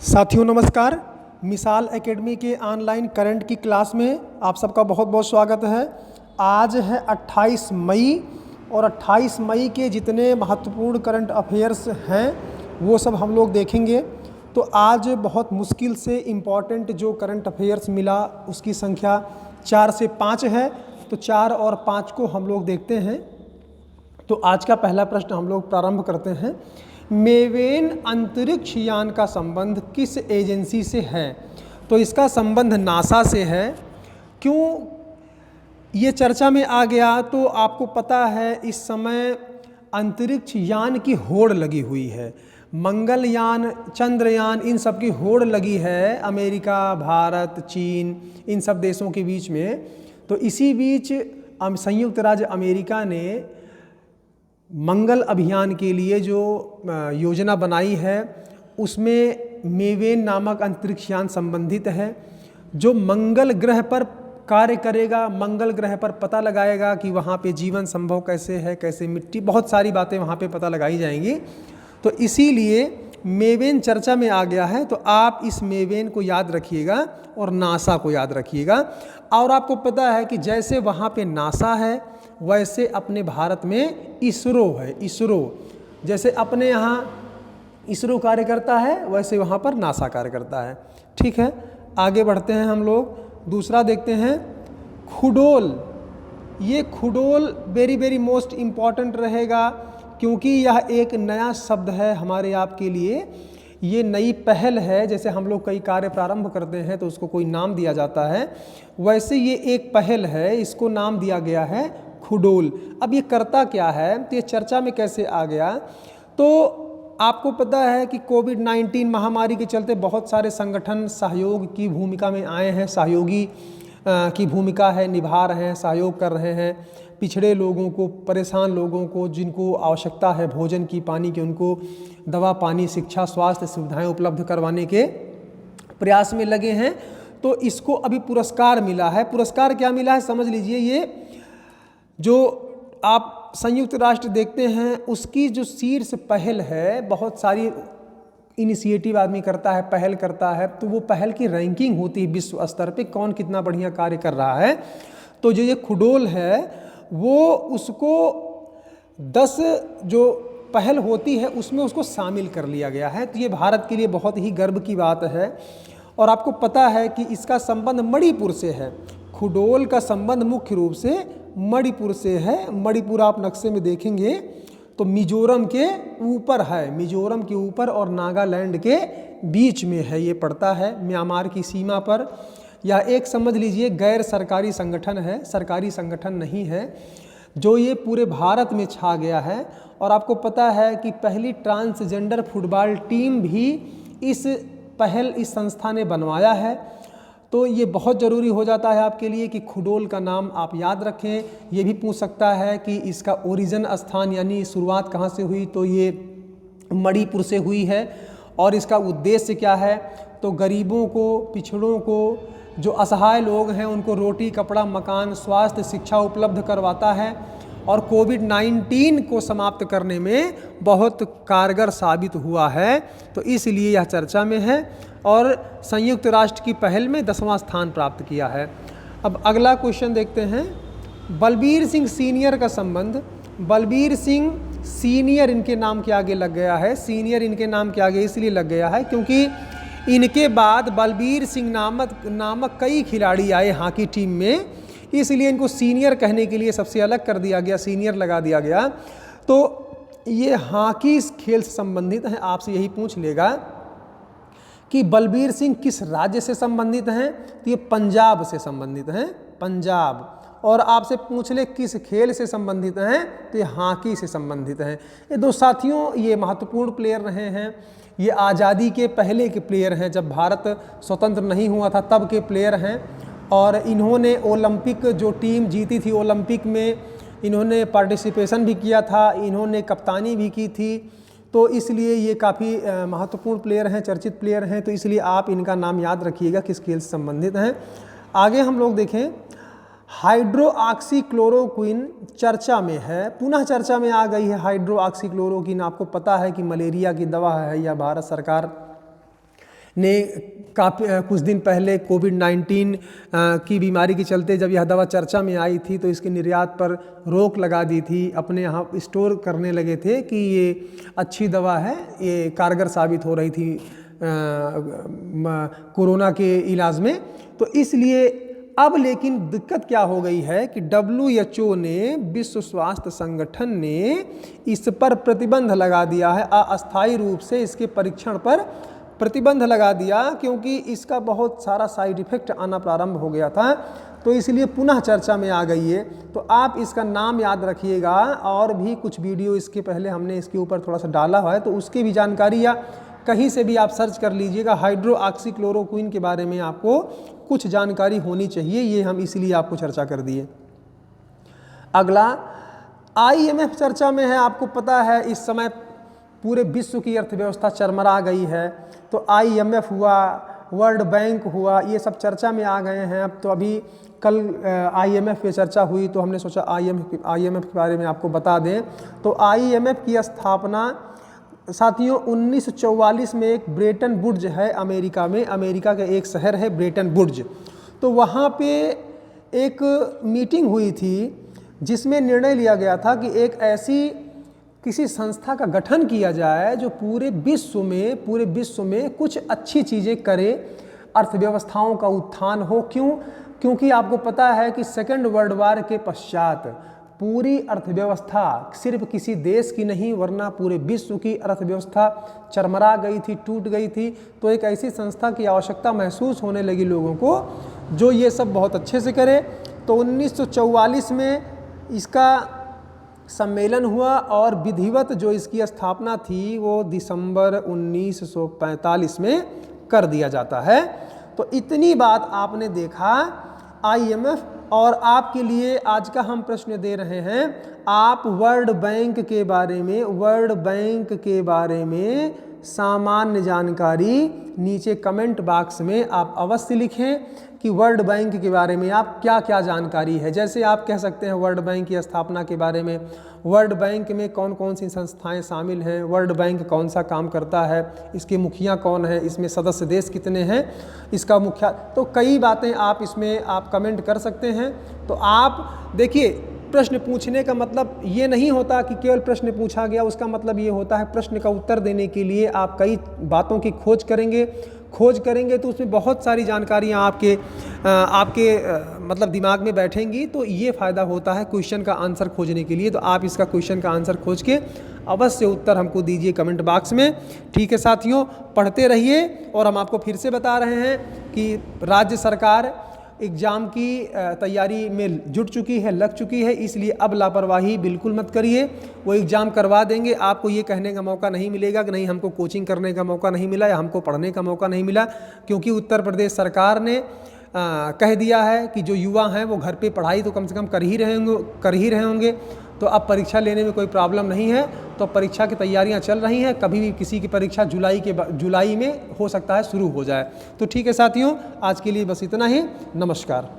साथियों नमस्कार। मिसाल एकेडमी के ऑनलाइन करंट की क्लास में आप सबका बहुत बहुत स्वागत है। आज है 28 मई और 28 मई के जितने महत्वपूर्ण करंट अफेयर्स हैं वो सब हम लोग देखेंगे। तो आज बहुत मुश्किल से इम्पॉर्टेंट जो करंट अफेयर्स मिला उसकी संख्या 4 से 5 है। तो 4 और 5 को हम लोग देखते हैं। तो आज का पहला प्रश्न हम लोग प्रारंभ करते हैं। मेवेन अंतरिक्ष यान का संबंध किस एजेंसी से है? तो इसका संबंध नासा से है। क्यों ये चर्चा में आ गया? तो आपको पता है इस समय अंतरिक्ष यान की होड़ लगी हुई है। मंगलयान, चंद्रयान, इन सब की होड़ लगी है अमेरिका, भारत, चीन, इन सब देशों के बीच में। तो इसी बीच संयुक्त राज्य अमेरिका ने मंगल अभियान के लिए जो योजना बनाई है उसमें मेवेन नामक अंतरिक्ष यान संबंधित है, जो मंगल ग्रह पर कार्य करेगा। मंगल ग्रह पर पता लगाएगा कि वहाँ पे जीवन संभव कैसे है, कैसे मिट्टी, बहुत सारी बातें वहाँ पे पता लगाई जाएंगी। तो इसीलिए मेवेन चर्चा में आ गया है। तो आप इस मेवेन को याद रखिएगा और नासा को याद रखिएगा। और आपको पता है कि जैसे वहाँ पे नासा है वैसे अपने भारत में इसरो है। इसरो जैसे अपने यहाँ इसरो कार्य करता है वैसे वहाँ पर नासा कार्य करता है। ठीक है, आगे बढ़ते हैं हम लोग। दूसरा देखते हैं खुडोल। ये खुडोल वेरी मोस्ट इम्पॉर्टेंट रहेगा क्योंकि यह एक नया शब्द है हमारे आपके लिए। ये नई पहल है। जैसे हम लोग कई कार्य प्रारंभ करते हैं तो उसको कोई नाम दिया जाता है, वैसे ये एक पहल है, इसको नाम दिया गया है खुडोल। अब ये करता क्या है, तो ये चर्चा में कैसे आ गया? तो आपको पता है कि कोविड-19 महामारी के चलते बहुत सारे संगठन सहयोग की भूमिका में आए हैं, सहयोगी की भूमिका है, निभा रहे हैं, सहयोग कर रहे हैं। पिछड़े लोगों को, परेशान लोगों को, जिनको आवश्यकता है भोजन की, पानी की, उनको दवा, पानी, शिक्षा, स्वास्थ्य सुविधाएं उपलब्ध करवाने के प्रयास में लगे हैं। तो इसको अभी पुरस्कार मिला है। पुरस्कार क्या मिला है समझ लीजिए। ये जो आप संयुक्त राष्ट्र देखते हैं उसकी जो शीर्ष पहल है, बहुत सारी इनिशिएटिव आदमी करता है, पहल करता है, तो वो पहल की रैंकिंग होती है विश्व स्तर पे, कौन कितना बढ़िया कार्य कर रहा है। तो जो ये खुडोल है वो उसको 10 जो पहल होती है उसमें उसको शामिल कर लिया गया है। तो ये भारत के लिए बहुत ही गर्व की बात है। और आपको पता है कि इसका संबंध मणिपुर से है। खुडोल का संबंध मुख्य रूप से मणिपुर से है। मणिपुर आप नक्शे में देखेंगे तो मिजोरम के ऊपर है, मिजोरम के ऊपर और नागालैंड के बीच में है, ये पड़ता है म्यांमार की सीमा पर। या एक समझ लीजिए गैर सरकारी संगठन है, सरकारी संगठन नहीं है, जो ये पूरे भारत में छा गया है। और आपको पता है कि पहली ट्रांसजेंडर फुटबॉल टीम भी इस पहल इस संस्था ने बनवाया है। तो ये बहुत ज़रूरी हो जाता है आपके लिए कि खुडोल का नाम आप याद रखें। ये भी पूछ सकता है कि इसका ओरिजिन स्थान यानी शुरुआत कहाँ से हुई, तो ये मणिपुर से हुई है। और इसका उद्देश्य क्या है, तो गरीबों को, पिछड़ों को, जो असहाय लोग हैं उनको रोटी, कपड़ा, मकान, स्वास्थ्य, शिक्षा उपलब्ध करवाता है। और कोविड-19 को समाप्त करने में बहुत कारगर साबित हुआ है। तो इसलिए यह चर्चा में है और संयुक्त राष्ट्र की पहल में 10वां स्थान प्राप्त किया है। अब अगला क्वेश्चन देखते हैं। बलबीर सिंह सीनियर का संबंध, बलबीर सिंह सीनियर इनके नाम के आगे लग गया है। सीनियर इनके नाम के आगे इसलिए लग गया है क्योंकि इनके बाद बलबीर सिंह नामक कई खिलाड़ी आए हॉकी टीम में, इसलिए इनको सीनियर कहने के लिए सबसे अलग कर दिया गया, सीनियर लगा दिया गया। तो ये हॉकी खेल से संबंधित है। आपसे यही पूछ लेगा कि बलबीर सिंह किस राज्य से संबंधित हैं, तो ये पंजाब से संबंधित हैं, पंजाब। और आपसे पूछ ले किस खेल से संबंधित हैं, तो ये हॉकी से संबंधित हैं। ये दो साथियों ये महत्वपूर्ण प्लेयर रहे हैं। ये आज़ादी के पहले के प्लेयर हैं, जब भारत स्वतंत्र नहीं हुआ था तब के प्लेयर हैं। और इन्होंने ओलंपिक जो टीम जीती थी, ओलंपिक में इन्होंने पार्टिसिपेशन भी किया था, इन्होंने कप्तानी भी की थी। तो इसलिए ये काफ़ी महत्वपूर्ण प्लेयर हैं, चर्चित प्लेयर हैं। तो इसलिए आप इनका नाम याद रखिएगा किस खेल से संबंधित हैं। आगे हम लोग देखें, हाइड्रोक्सीक्लोरोक्विन चर्चा में है, पुनः चर्चा में आ गई है हाइड्रोक्सीक्लोरोक्विन। आपको पता है कि मलेरिया की दवा है या भारत सरकार ने काफ़ी कुछ दिन पहले कोविड-19 की बीमारी के चलते जब यह दवा चर्चा में आई थी तो इसके निर्यात पर रोक लगा दी थी, अपने यहाँ स्टोर करने लगे थे कि ये अच्छी दवा है, ये कारगर साबित हो रही थी कोरोना के इलाज में। तो इसलिए अब लेकिन दिक्कत क्या हो गई है कि WHO ने, विश्व स्वास्थ्य संगठन ने इस पर प्रतिबंध लगा दिया है, अस्थायी रूप से इसके परीक्षण पर प्रतिबंध लगा दिया, क्योंकि इसका बहुत सारा साइड इफ़ेक्ट आना प्रारंभ हो गया था। तो इसलिए पुनः चर्चा में आ गई है। तो आप इसका नाम याद रखिएगा, और भी कुछ वीडियो इसके पहले हमने इसके ऊपर थोड़ा सा डाला हुआ है, तो उसकी भी जानकारी या कहीं से भी आप सर्च कर लीजिएगा। हाइड्रोक्सीक्लोरोक्विन के बारे में आपको कुछ जानकारी होनी चाहिए, ये हम इसीलिए आपको चर्चा कर दिए। अगला IMF चर्चा में है। आपको पता है इस समय पूरे विश्व की अर्थव्यवस्था चरमरा गई है, तो IMF हुआ, वर्ल्ड बैंक हुआ, ये सब चर्चा में आ गए हैं। अब तो अभी कल IMF पे चर्चा हुई तो हमने सोचा IMF के बारे में आपको बता दें। तो IMF की स्थापना साथियों 1944 में एक ब्रेटन वुड्स है अमेरिका में, अमेरिका का एक शहर है ब्रेटन वुड्स। तो वहाँ पे एक मीटिंग हुई थी जिसमें निर्णय लिया गया था कि एक ऐसी किसी संस्था का गठन किया जाए जो पूरे विश्व में कुछ अच्छी चीज़ें करे, अर्थव्यवस्थाओं का उत्थान हो। क्योंकि आपको पता है कि सेकेंड वर्ल्ड वार के पश्चात पूरी अर्थव्यवस्था सिर्फ किसी देश की नहीं वरना पूरे विश्व की अर्थव्यवस्था चरमरा गई थी, टूट गई थी। तो एक ऐसी संस्था की आवश्यकता महसूस होने लगी लोगों को जो ये सब बहुत अच्छे से करे। तो 1944 में इसका सम्मेलन हुआ और विधिवत जो इसकी स्थापना थी वो दिसंबर 1945 में कर दिया जाता है। तो इतनी बात आपने देखा IMF। और आपके लिए आज का हम प्रश्न दे रहे हैं, आप वर्ल्ड बैंक के बारे में सामान्य जानकारी नीचे कमेंट बॉक्स में आप अवश्य लिखें कि वर्ल्ड बैंक के बारे में आप क्या क्या जानकारी है। जैसे आप कह सकते हैं वर्ल्ड बैंक की स्थापना के बारे में, वर्ल्ड बैंक में कौन कौन सी संस्थाएं शामिल हैं, वर्ल्ड बैंक कौन सा काम करता है, इसके मुखिया कौन है, इसमें सदस्य देश कितने हैं, इसका मुखिया, तो कई बातें आप इसमें आप कमेंट कर सकते हैं। तो आप देखिए, प्रश्न पूछने का मतलब ये नहीं होता कि केवल प्रश्न पूछा गया, उसका मतलब ये होता है प्रश्न का उत्तर देने के लिए आप कई बातों की खोज करेंगे तो उसमें बहुत सारी जानकारियाँ आपके मतलब दिमाग में बैठेंगी। तो ये फ़ायदा होता है क्वेश्चन का आंसर खोजने के लिए। तो आप इसका क्वेश्चन का आंसर खोज के अवश्य उत्तर हमको दीजिए कमेंट बॉक्स में। ठीक है साथियों, पढ़ते रहिए। और हम आपको फिर से बता रहे हैं कि राज्य सरकार एग्ज़ाम की तैयारी में जुट चुकी है, लग चुकी है, इसलिए अब लापरवाही बिल्कुल मत करिए। वो एग्ज़ाम करवा देंगे, आपको ये कहने का मौका नहीं मिलेगा कि नहीं हमको कोचिंग करने का मौका नहीं मिला या हमको पढ़ने का मौका नहीं मिला, क्योंकि उत्तर प्रदेश सरकार ने कह दिया है कि जो युवा हैं वो घर पे पढ़ाई तो कम से कम कर ही रहे होंगे। तो अब परीक्षा लेने में कोई प्रॉब्लम नहीं है। तो परीक्षा की तैयारियां चल रही हैं, कभी भी किसी की परीक्षा जुलाई में हो सकता है शुरू हो जाए। तो ठीक है साथियों, आज के लिए बस इतना ही। नमस्कार।